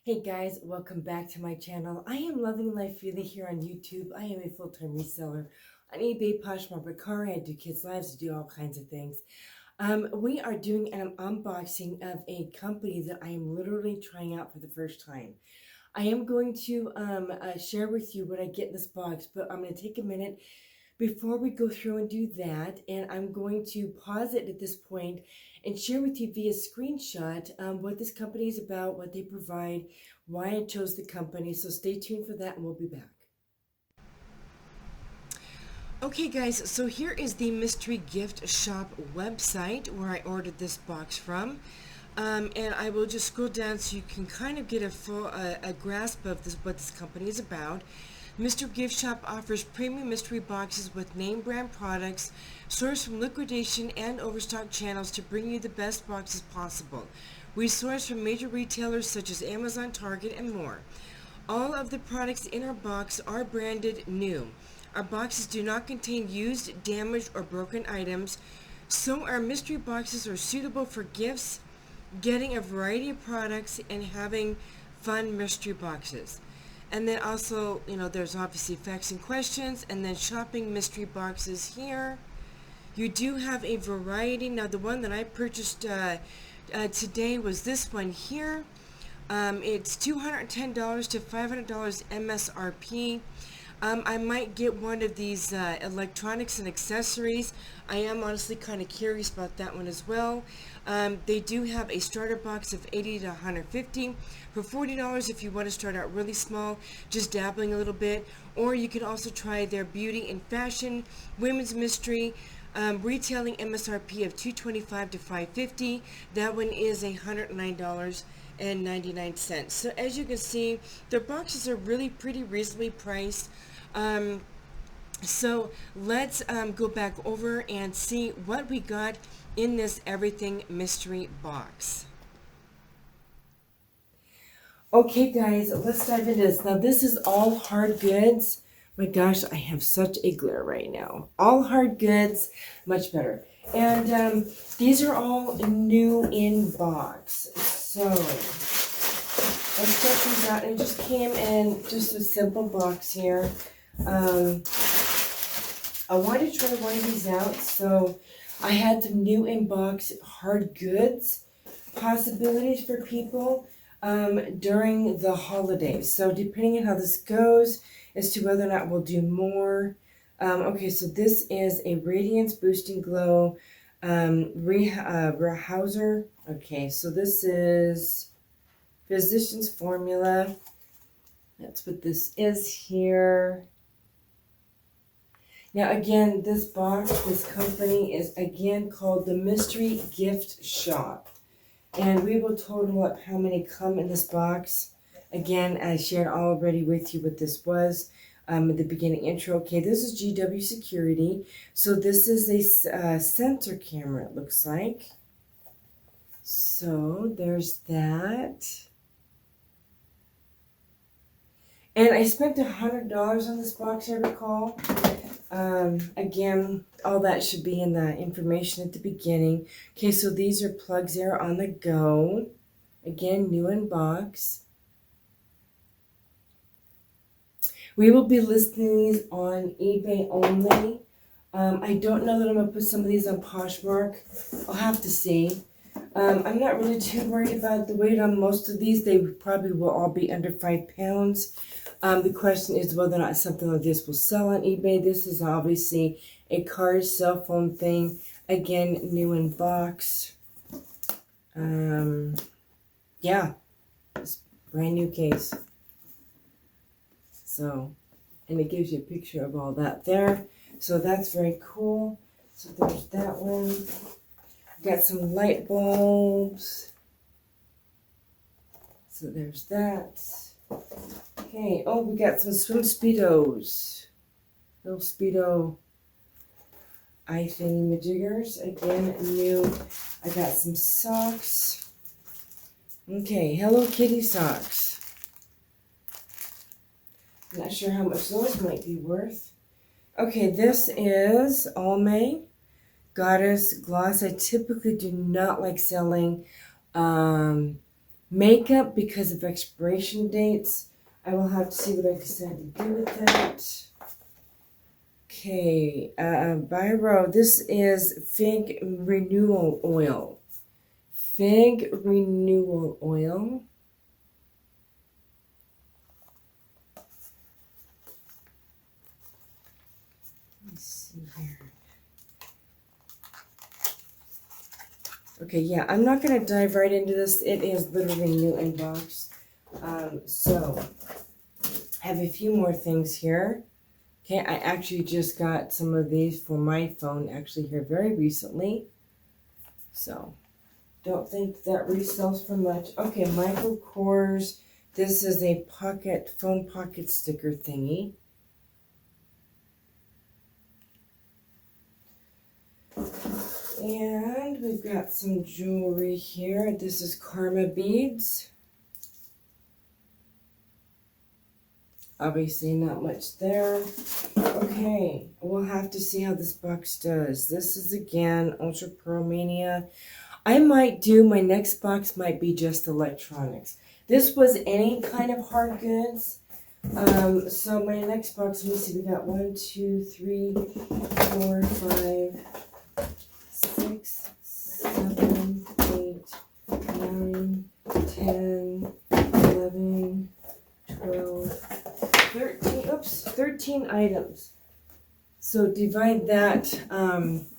Hey guys, welcome back to my channel. I am loving life really here on YouTube. I am a full-time reseller on eBay, Poshmark, Bakari. I do kids' lives, I do all kinds of things. We are doing an unboxing of a company that I am literally trying out for the first time. I am going to share with you what I get in this box, but I'm going to take a minute before we go through and do that, and I'm going to pause it at this point and share with you via screenshot what this company is about, what they provide, why I chose the company. So stay tuned for that and we'll be back. Okay guys, so here is the mystery gift shop website where I ordered this box from. And I will just scroll down so you can kind of get a full a grasp of what this company is about. Mystery Gift Shop offers premium mystery boxes with name brand products sourced from liquidation and overstock channels to bring you the best boxes possible. We source from major retailers such as Amazon, Target, and more. All of the products in our box are branded new. Our boxes do not contain used, damaged, or broken items, so our mystery boxes are suitable for gifts, getting a variety of products, and having fun mystery boxes. And then also, there's obviously facts and questions, and then shopping mystery boxes here. You do have a variety. Now, the one that I purchased today was this one here. It's $210 to $500 MSRP. I might get one of these electronics and accessories. I am honestly kind of curious about that one as well. They do have a starter box of $80 to $150 for $40 if you want to start out really small, just dabbling a little bit. Or you can also try their beauty and fashion, women's mystery, retailing MSRP of $225 to $550. That one is $109.99. So as you can see, their boxes are really pretty reasonably priced. So let's go back over and see what we got in this everything mystery box. Okay guys, let's dive into this. Now this is all hard goods. My gosh, I have such a glare right now. All hard goods, much better. And these are all new in box. So let's get these out. It just came in just a simple box here. I wanted to try one of these out, so I had some new in box hard goods possibilities for people during the holidays. So depending on how this goes as to whether or not we'll do more. Okay, so this is a Radiance Boosting Glow Rehauser. Okay, so this is Physician's Formula. That's what this is here. Now again, this box, this company is again called the Mystery Gift Shop. And we will total up how many come in this box. Again, I shared already with you what this was at the beginning intro. Okay, this is GW Security. So this is a sensor camera, it looks like. So there's that. And I spent $100 on this box, I recall. Again, all that should be in the information at the beginning. Okay, so these are plugs there on the go. Again, new in box. We will be listing these on eBay only. I don't know that I'm going to put some of these on Poshmark. I'll have to see. I'm not really too worried about the weight on most of these. They probably will all be under 5 pounds. The question is whether or not something like this will sell on eBay. This is obviously a car cell phone thing. Again, new in box. Yeah, it's brand new case. So, and it gives you a picture of all that there. So that's very cool. So there's that one. Got some light bulbs. So there's that. Okay, oh, we got some swim Speedos. Little Speedo eye thingy-majiggers. Again, new. I got some socks. Okay, Hello Kitty socks. I'm not sure how much those might be worth. Okay, this is Almay Goddess Gloss. I typically do not like selling Makeup, because of expiration dates, I will have to see what I decide to do with that. Okay, Biro, this is Fig Renewal Oil. Fig Renewal Oil. Let's see here. Okay, yeah, I'm not going to dive right into this. It is literally new in box. So, I have a few more things here. Okay, I actually just got some of these for my phone actually here very recently. So, don't think that resells for much. Okay, Michael Kors. This is a phone pocket sticker thingy. And we've got some jewelry here. This is Karma beads. Obviously not much there. Okay, we'll have to see how this box does. This is again Ultra Pearl Mania. I might do, my next box might be just electronics. This was any kind of hard goods. So my next box, let me see, we got 1, 2, 3, 4, 5, 6, 7, 8, 9, 10, 11, 12, 13, oops, 13 items. So divide that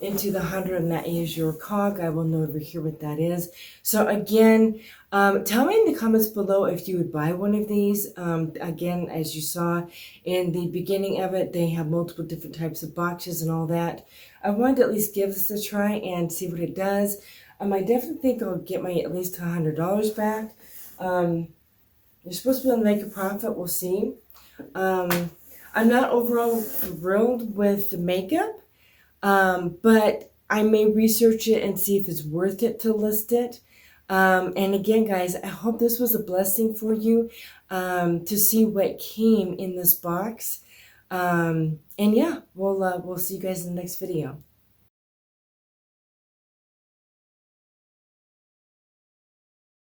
into the 100, and that is your cog. I will know over here what that is. So again, tell me in the comments below if you would buy one of these. Again, as you saw in the beginning of it, they have multiple different types of boxes and all that. I wanted to at least give this a try and see what it does. I definitely think I'll get my at least $100 back. You're supposed to be able to make a profit. We'll see. I'm not overall thrilled with the makeup, but I may research it and see if it's worth it to list it. And again, guys, I hope this was a blessing for you to see what came in this box. And yeah, we'll see you guys in the next video.